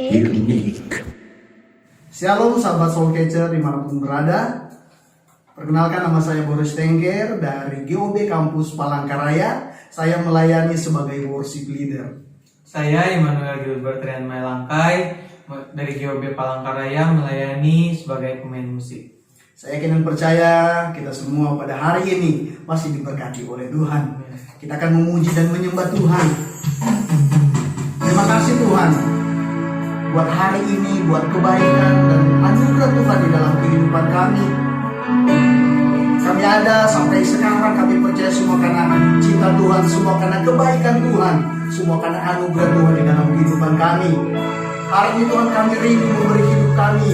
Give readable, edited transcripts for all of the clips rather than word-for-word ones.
Unique. Shalom sahabat Soulcatcher dimanapun berada. Perkenalkan, nama saya Boris Tengger dari GOB Kampus Palangkaraya. Saya melayani sebagai worship leader. Saya Immanuel Gilbert Rian Mailangkai dari GOB Palangkaraya melayani sebagai pemain musik. Saya yakin dan percaya kita semua pada hari ini masih diberkati oleh Tuhan. Kita akan memuji dan menyembah Tuhan. Terima kasih Tuhan buat hari ini, buat kebaikan dan anugerah Tuhan di dalam kehidupan kami. Kami ada sampai sekarang, kami percaya semua karena cinta Tuhan, semua karena kebaikan Tuhan, semua karena anugerah Tuhan di dalam kehidupan kami. Hari ini Tuhan, kami rindu memberi hidup kami.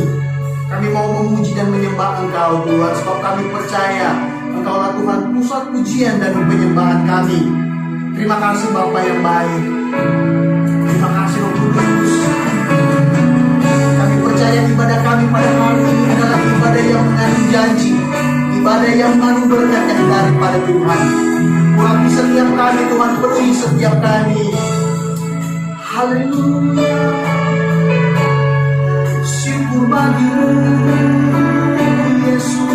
Kami mau memuji dan menyembah Engkau Tuhan, sebab kami percaya Engkaulah Tuhan pusat pujian dan penyembahan kami. Terima kasih Bapa yang baik. Terima kasih Roh Kudus. Kami percaya ibadah kami pada hari ini adalah ibadah yang mengandung janji, ibadah yang mengandung berkat yang daripada Tuhan. Urapi setiap kami Tuhan, penuhi setiap kami. Haleluya. Syukur bagimu Yesus.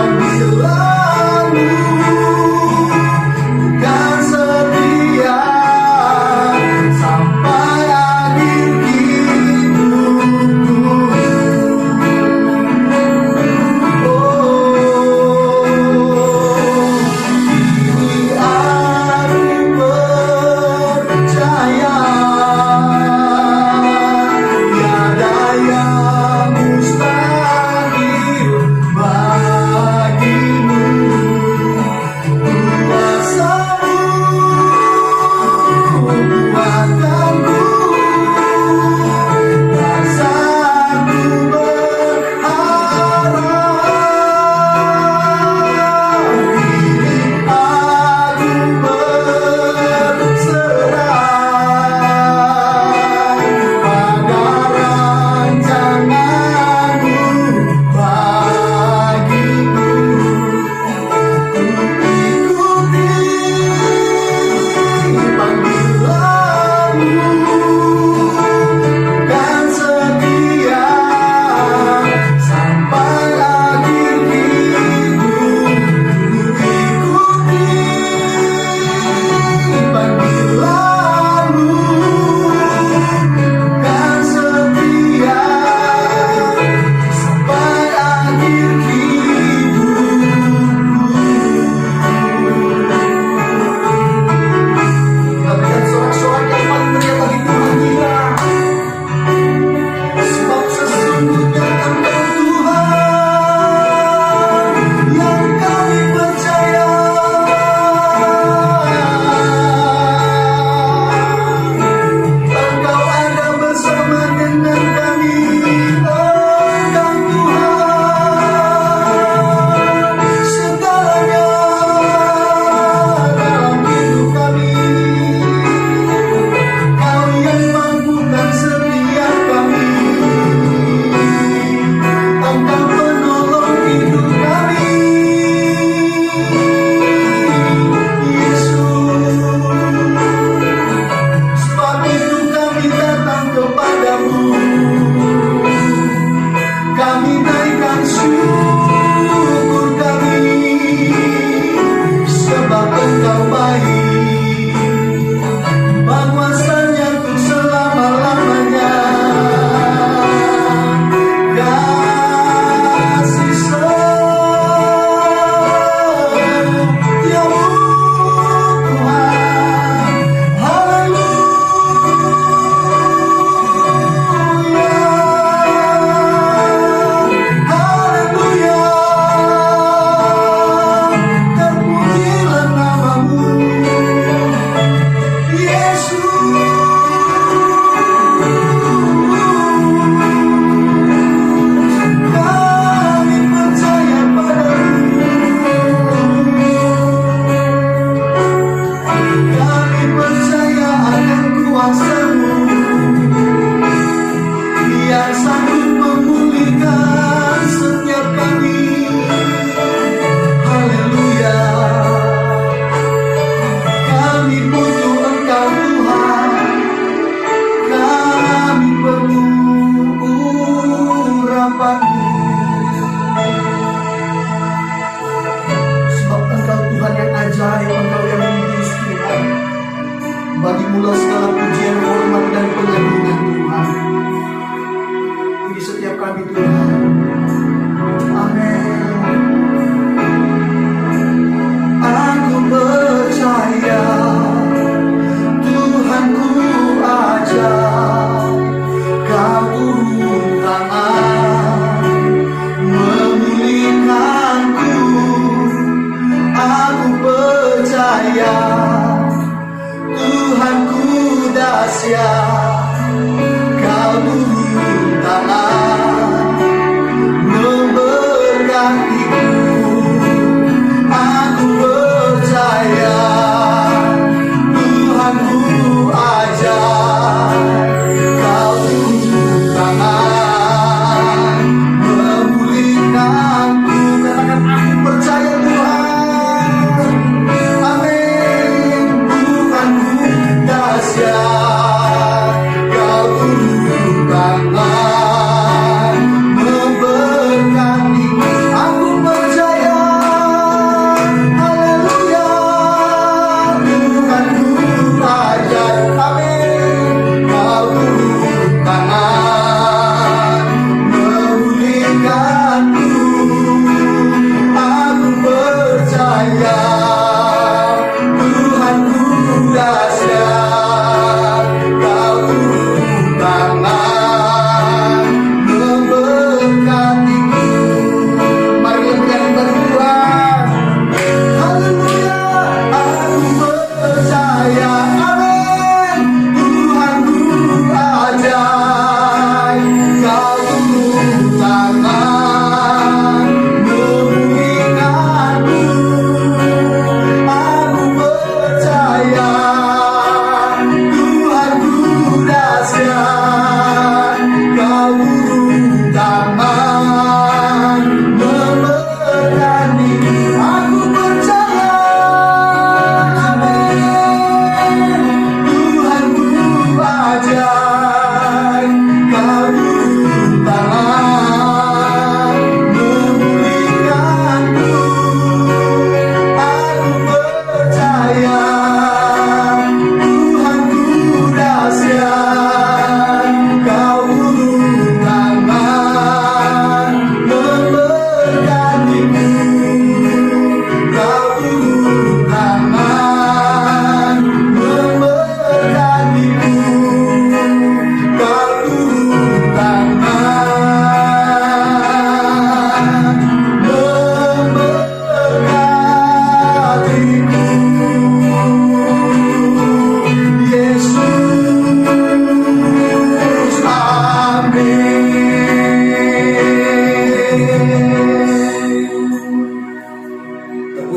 panggilanmu bukan setia sampai akhir hidupku. Oh, ini aku percaya tiada yang mustahil bagimu.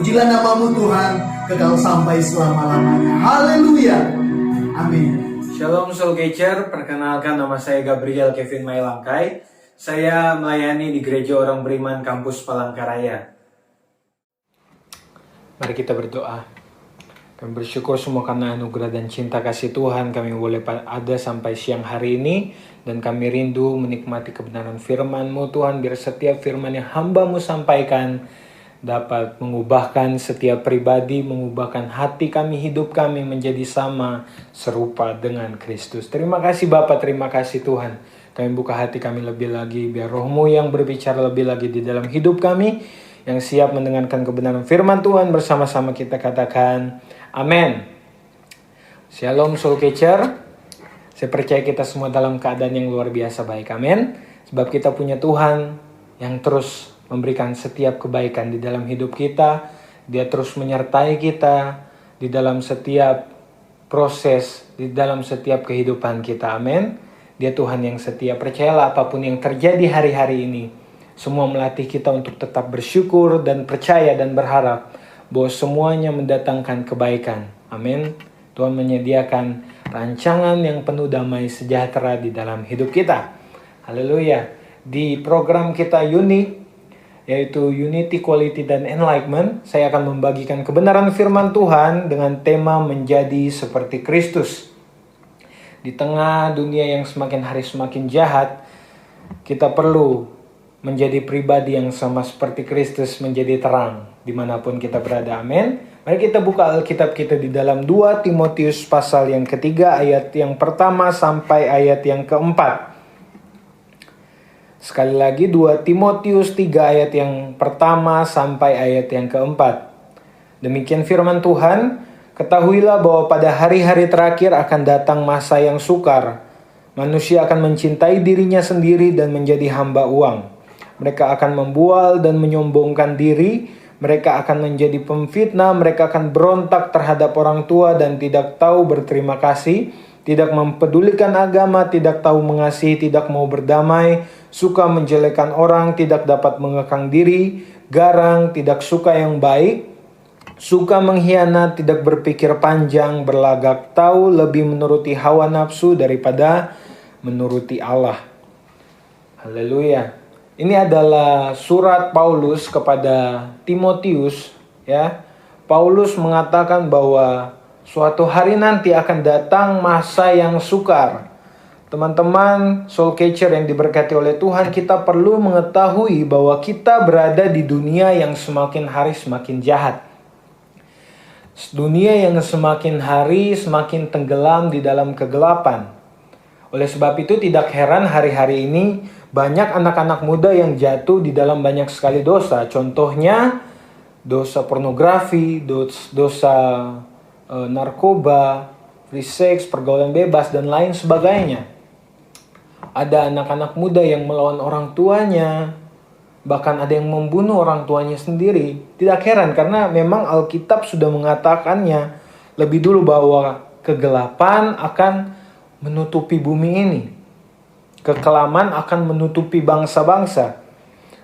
Terpujilah namamu Tuhan, kekal sampai selama-lamanya. Haleluya. Amin. Shalom Soul Catcher, perkenalkan nama saya Gabriel Kevin Mailangkai. Saya melayani di Gereja Orang Beriman Kampus Palangkaraya. Mari kita berdoa. Kami bersyukur semua karena anugerah dan cinta kasih Tuhan kami boleh ada sampai siang hari ini. Dan kami rindu menikmati kebenaran firman-Mu Tuhan. Biar setiap firman yang hamba-Mu sampaikan dapat mengubahkan setiap pribadi, mengubahkan hati kami, hidup kami menjadi sama serupa dengan Kristus. Terima kasih Bapa, terima kasih Tuhan. Kami buka hati kami lebih lagi, biar Roh-Mu yang berbicara lebih lagi di dalam hidup kami, yang siap mendengarkan kebenaran firman Tuhan. Bersama-sama kita katakan amin. Shalom Soul Catcher. Saya percaya kita semua dalam keadaan yang luar biasa baik, amin. Sebab kita punya Tuhan yang terus memberikan setiap kebaikan di dalam hidup kita. Dia terus menyertai kita di dalam setiap proses, di dalam setiap kehidupan kita. Amin. Dia Tuhan yang setia. Percayalah apapun yang terjadi hari-hari ini, semua melatih kita untuk tetap bersyukur dan percaya dan berharap bahwa semuanya mendatangkan kebaikan. Amin. Tuhan menyediakan rancangan yang penuh damai sejahtera di dalam hidup kita. Haleluya. Di program kita unik, yaitu Unity, Quality, dan Enlightenment, saya akan membagikan kebenaran firman Tuhan dengan tema menjadi seperti Kristus. Di tengah dunia yang semakin hari semakin jahat, kita perlu menjadi pribadi yang sama seperti Kristus, menjadi terang dimanapun kita berada. Amin. Mari kita buka Alkitab kita di dalam 2 Timotius pasal yang ketiga, ayat yang pertama sampai ayat yang keempat. Sekali lagi 2 Timotius 3 ayat yang pertama sampai ayat yang keempat. Demikian firman Tuhan, ketahuilah bahwa pada hari-hari terakhir akan datang masa yang sukar. Manusia akan mencintai dirinya sendiri dan menjadi hamba uang. Mereka akan membual dan menyombongkan diri. Mereka akan menjadi pemfitnah. Mereka akan berontak terhadap orang tua dan tidak tahu berterima kasih. Tidak mempedulikan agama, tidak tahu mengasihi, tidak mau berdamai, suka menjelekkan orang, tidak dapat mengekang diri, garang, tidak suka yang baik, suka mengkhianat, tidak berpikir panjang, berlagak tahu, lebih menuruti hawa nafsu daripada menuruti Allah. Haleluya. Ini adalah surat Paulus kepada Timotius, ya. Paulus mengatakan bahwa suatu hari nanti akan datang masa yang sukar. Teman-teman Soul Catcher yang diberkati oleh Tuhan, kita perlu mengetahui bahwa kita berada di dunia yang semakin hari semakin jahat. Dunia yang semakin hari semakin tenggelam di dalam kegelapan. Oleh sebab itu tidak heran hari-hari ini banyak anak-anak muda yang jatuh di dalam banyak sekali dosa. Contohnya dosa pornografi, dosa narkoba, free sex, pergaulan bebas, dan lain sebagainya. Ada anak-anak muda yang melawan orang tuanya, bahkan ada yang membunuh orang tuanya sendiri. Tidak heran karena memang Alkitab sudah mengatakannya lebih dulu bahwa kegelapan akan menutupi bumi ini. Kekelaman akan menutupi bangsa-bangsa.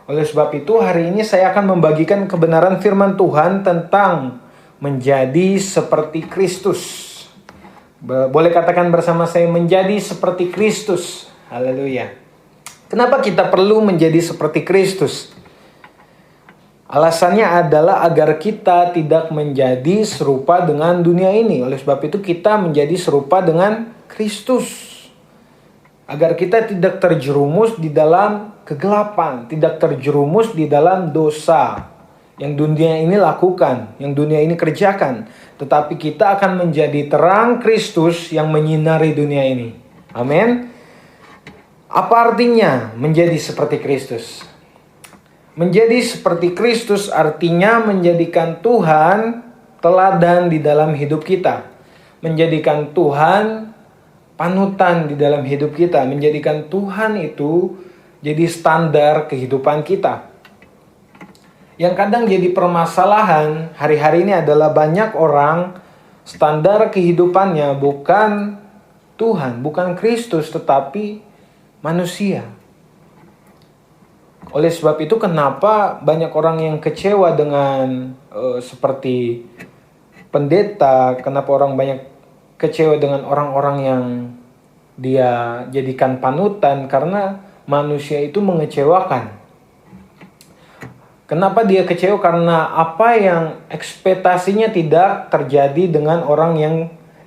Oleh sebab itu hari ini saya akan membagikan kebenaran firman Tuhan tentang menjadi seperti Kristus. Boleh katakan bersama saya, menjadi seperti Kristus. Haleluya. Kenapa kita perlu menjadi seperti Kristus? Alasannya adalah agar kita tidak menjadi serupa dengan dunia ini. Oleh sebab itu kita menjadi serupa dengan Kristus. Agar kita tidak terjerumus di dalam kegelapan, tidak terjerumus di dalam dosa yang dunia ini lakukan, yang dunia ini kerjakan. Tetapi kita akan menjadi terang Kristus yang menyinari dunia ini. Amin. Apa artinya menjadi seperti Kristus? Menjadi seperti Kristus artinya menjadikan Tuhan teladan di dalam hidup kita. Menjadikan Tuhan panutan di dalam hidup kita. Menjadikan Tuhan itu jadi standar kehidupan kita. Yang kadang jadi permasalahan hari-hari ini adalah banyak orang standar kehidupannya bukan Tuhan, bukan Kristus, tetapi manusia. Oleh sebab itu kenapa banyak orang yang kecewa dengan seperti pendeta, kenapa orang banyak kecewa dengan orang-orang yang dia jadikan panutan, karena manusia itu mengecewakan. Kenapa dia kecewa? Karena apa yang ekspektasinya tidak terjadi dengan orang yang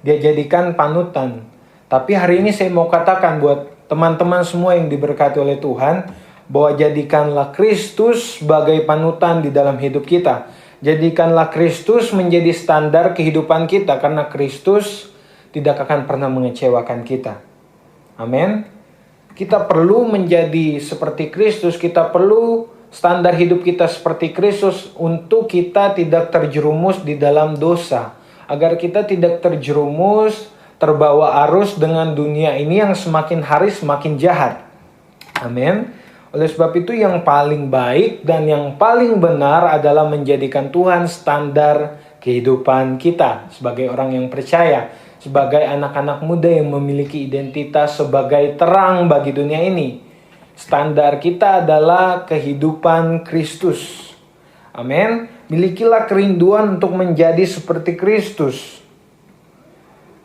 dia jadikan panutan. Tapi hari ini saya mau katakan buat teman-teman semua yang diberkati oleh Tuhan, bahwa jadikanlah Kristus sebagai panutan di dalam hidup kita. Jadikanlah Kristus menjadi standar kehidupan kita, karena Kristus tidak akan pernah mengecewakan kita. Amin. Kita perlu menjadi seperti Kristus, kita perlu standar hidup kita seperti Kristus untuk kita tidak terjerumus di dalam dosa. Agar kita tidak terjerumus, terbawa arus dengan dunia ini yang semakin hari semakin jahat. Amin. Oleh sebab itu yang paling baik dan yang paling benar adalah menjadikan Tuhan standar kehidupan kita sebagai orang yang percaya, sebagai anak-anak muda yang memiliki identitas sebagai terang bagi dunia ini. Standar kita adalah kehidupan Kristus. Amin. Milikilah kerinduan untuk menjadi seperti Kristus.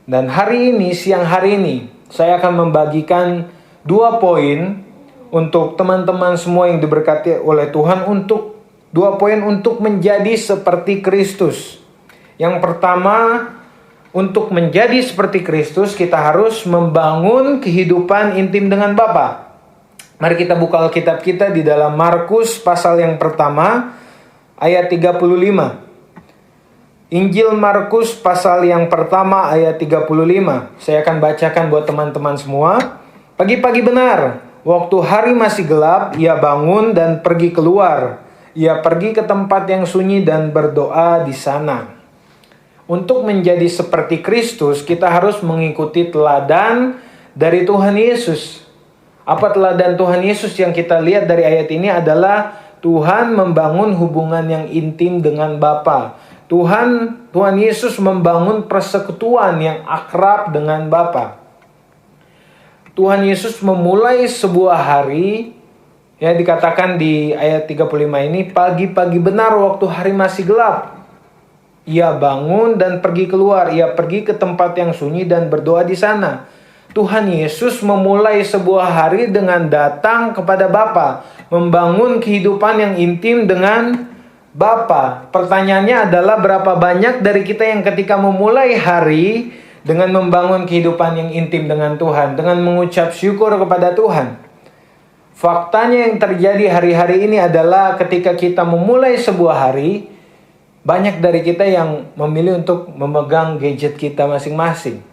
Dan hari ini, siang hari ini, saya akan membagikan 2 poin untuk teman-teman semua yang diberkati oleh Tuhan, untuk 2 poin untuk menjadi seperti Kristus. Yang pertama, untuk menjadi seperti Kristus, kita harus membangun kehidupan intim dengan Bapa. Mari kita buka Alkitab kita di dalam Markus pasal yang pertama, ayat 35. Injil Markus pasal yang pertama ayat 35. Saya akan bacakan buat teman-teman semua. Pagi-pagi benar, waktu hari masih gelap, ia bangun dan pergi keluar. Ia pergi ke tempat yang sunyi dan berdoa di sana. Untuk menjadi seperti Kristus, kita harus mengikuti teladan dari Tuhan Yesus. Apa teladan Tuhan Yesus yang kita lihat dari ayat ini adalah Tuhan membangun hubungan yang intim dengan Bapa. Tuhan Yesus membangun persekutuan yang akrab dengan Bapa. Tuhan Yesus memulai sebuah hari, ya dikatakan di ayat 35 ini, pagi-pagi benar waktu hari masih gelap. Ia bangun dan pergi keluar, ia pergi ke tempat yang sunyi dan berdoa di sana. Tuhan Yesus memulai sebuah hari dengan datang kepada Bapa, membangun kehidupan yang intim dengan Bapa. Pertanyaannya adalah berapa banyak dari kita yang ketika memulai hari dengan membangun kehidupan yang intim dengan Tuhan, dengan mengucap syukur kepada Tuhan. Faktanya yang terjadi hari-hari ini adalah ketika kita memulai sebuah hari, banyak dari kita yang memilih untuk memegang gadget kita masing-masing.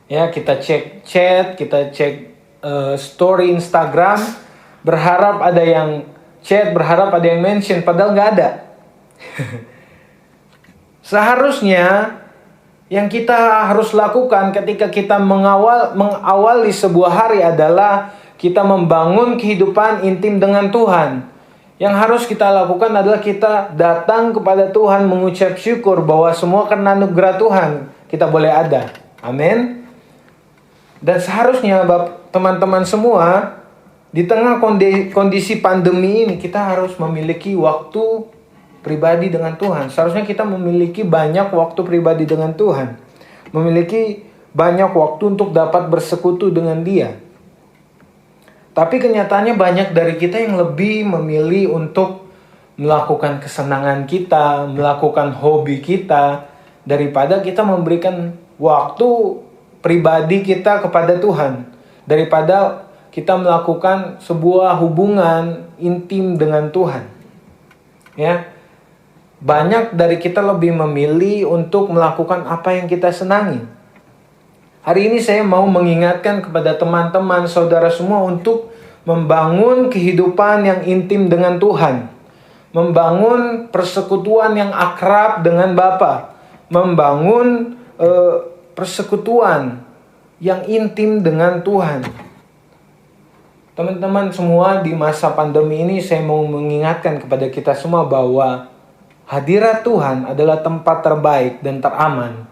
Ya, kita cek chat, kita cek story Instagram, berharap ada yang chat, berharap ada yang mention, padahal nggak ada. Seharusnya yang kita harus lakukan ketika kita mengawali sebuah hari adalah kita membangun kehidupan intim dengan Tuhan. Yang harus kita lakukan adalah kita datang kepada Tuhan mengucap syukur bahwa semua karena anugerah Tuhan kita boleh ada. Amin. Dan seharusnya teman-teman semua, di tengah kondisi pandemi ini kita harus memiliki waktu pribadi dengan Tuhan. Seharusnya kita memiliki banyak waktu pribadi dengan Tuhan. Memiliki banyak waktu untuk dapat bersekutu dengan Dia. Tapi kenyataannya banyak dari kita yang lebih memilih untuk melakukan kesenangan kita, melakukan hobi kita, daripada kita memberikan waktu pribadi kita kepada Tuhan. Daripada kita melakukan sebuah hubungan intim dengan Tuhan. Ya. Banyak dari kita lebih memilih untuk melakukan apa yang kita senangi. Hari ini saya mau mengingatkan kepada teman-teman, saudara semua untuk membangun kehidupan yang intim dengan Tuhan. Membangun persekutuan yang akrab dengan Bapa. Membangun persekutuan yang intim dengan Tuhan. Teman-teman semua, di masa pandemi ini saya mau mengingatkan kepada kita semua bahwa hadirat Tuhan adalah tempat terbaik dan teraman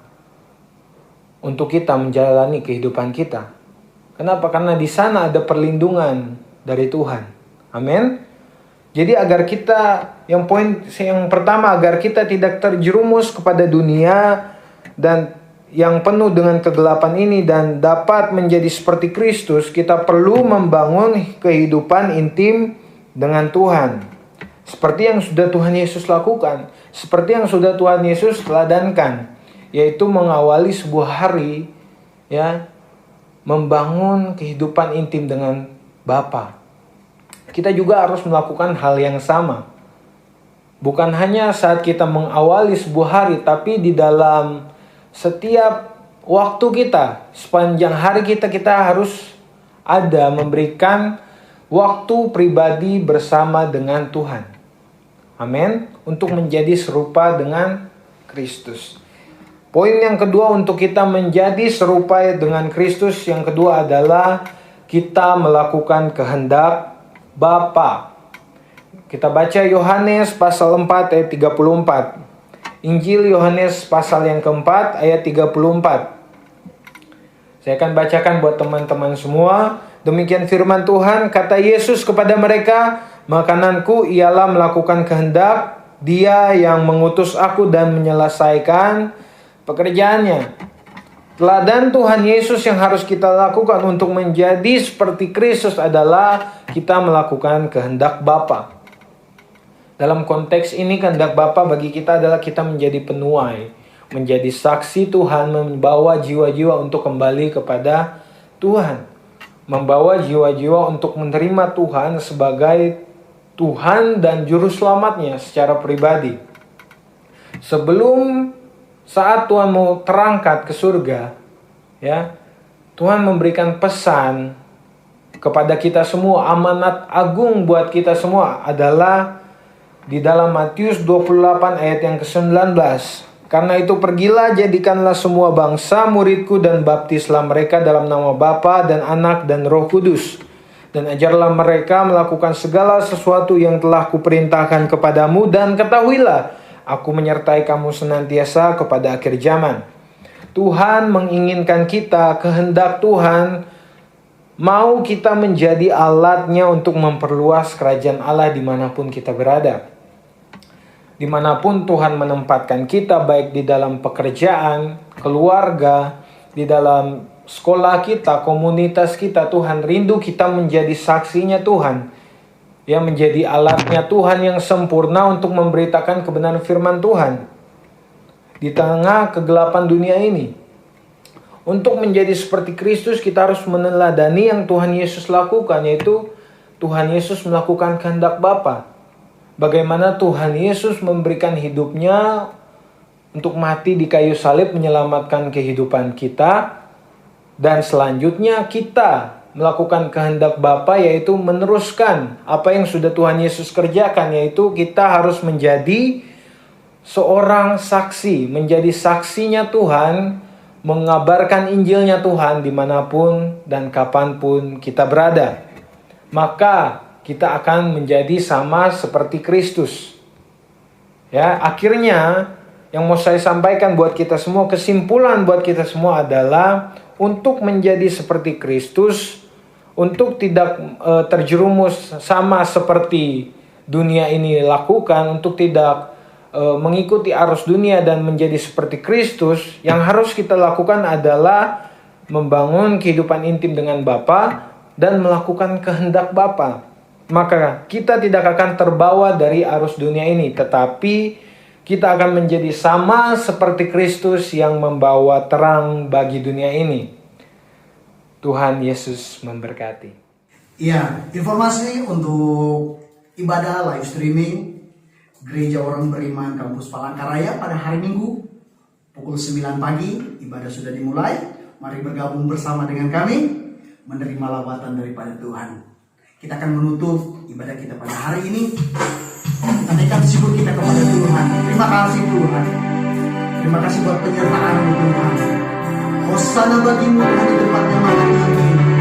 untuk kita menjalani kehidupan kita. Kenapa? Karena di sana ada perlindungan dari Tuhan. Amin. Jadi agar kita, yang pertama, agar kita tidak terjerumus kepada dunia dan yang penuh dengan kegelapan ini dan dapat menjadi seperti Kristus, kita perlu membangun kehidupan intim dengan Tuhan. Seperti yang sudah Tuhan Yesus lakukan, seperti yang sudah Tuhan Yesus teladankan, yaitu mengawali sebuah hari, ya, membangun kehidupan intim dengan Bapa. Kita juga harus melakukan hal yang sama. Bukan hanya saat kita mengawali sebuah hari, tapi di dalam setiap waktu kita, sepanjang hari kita harus ada memberikan waktu pribadi bersama dengan Tuhan. Amin. Untuk menjadi serupa dengan Kristus. Poin yang kedua untuk kita menjadi serupa dengan Kristus, yang kedua adalah kita melakukan kehendak Bapa. Kita baca Yohanes pasal 4 ayat 34. Injil Yohanes pasal yang keempat ayat 34. Saya akan bacakan buat teman-teman semua. Demikian firman Tuhan, kata Yesus kepada mereka, makananku ialah melakukan kehendak Dia yang mengutus aku dan menyelesaikan pekerjaannya. Teladan Tuhan Yesus yang harus kita lakukan untuk menjadi seperti Kristus adalah kita melakukan kehendak Bapa. Dalam konteks ini, kehendak Bapa bagi kita adalah kita menjadi penuai, menjadi saksi Tuhan, membawa jiwa-jiwa untuk kembali kepada Tuhan, membawa jiwa-jiwa untuk menerima Tuhan sebagai Tuhan dan Juru Selamatnya secara pribadi. Sebelum saat Tuhan mau terangkat ke surga, ya, Tuhan memberikan pesan kepada kita semua. Amanat agung buat kita semua adalah di dalam Matius 28 ayat yang ke-19. Karena itu pergilah, jadikanlah semua bangsa muridku dan baptislah mereka dalam nama Bapa dan Anak dan Roh Kudus. Dan ajarlah mereka melakukan segala sesuatu yang telah kuperintahkan kepadamu, dan ketahuilah, aku menyertai kamu senantiasa kepada akhir zaman. Tuhan menginginkan kita, kehendak Tuhan, mau kita menjadi alatnya untuk memperluas kerajaan Allah dimanapun kita berada. Dimanapun Tuhan menempatkan kita, baik di dalam pekerjaan, keluarga, di dalam sekolah kita, komunitas kita, Tuhan rindu kita menjadi saksinya Tuhan. Ya, menjadi alatnya Tuhan yang sempurna untuk memberitakan kebenaran firman Tuhan di tengah kegelapan dunia ini. Untuk menjadi seperti Kristus, kita harus meneladani yang Tuhan Yesus lakukan, yaitu Tuhan Yesus melakukan kehendak Bapa. Bagaimana Tuhan Yesus memberikan hidupnya untuk mati di kayu salib menyelamatkan kehidupan kita, dan selanjutnya kita melakukan kehendak Bapa, yaitu meneruskan apa yang sudah Tuhan Yesus kerjakan, yaitu kita harus menjadi seorang saksi, menjadi saksinya Tuhan, mengabarkan Injilnya Tuhan dimanapun dan kapanpun kita berada. Maka kita akan menjadi sama seperti Kristus. Ya, akhirnya yang mau saya sampaikan buat kita semua, kesimpulan buat kita semua adalah untuk menjadi seperti Kristus, untuk tidak terjerumus sama seperti dunia ini lakukan, untuk tidak mengikuti arus dunia dan menjadi seperti Kristus, yang harus kita lakukan adalah membangun kehidupan intim dengan Bapa dan melakukan kehendak Bapa. Maka kita tidak akan terbawa dari arus dunia ini, tetapi kita akan menjadi sama seperti Kristus yang membawa terang bagi dunia ini. Tuhan Yesus memberkati. Iya, informasi untuk ibadah live streaming Gereja Orang Beriman Kampus Palangkaraya pada hari Minggu pukul 9 pagi. Ibadah sudah dimulai. Mari bergabung bersama dengan kami, menerima lawatan daripada Tuhan. Kita akan menutup ibadah kita pada hari ini. Kita naikkan syukur kita kepada Tuhan. Terima kasih Tuhan. Terima kasih buat penyertaan-Mu Tuhan. Hosana bagimu Tuhan di tempat yang maha ini.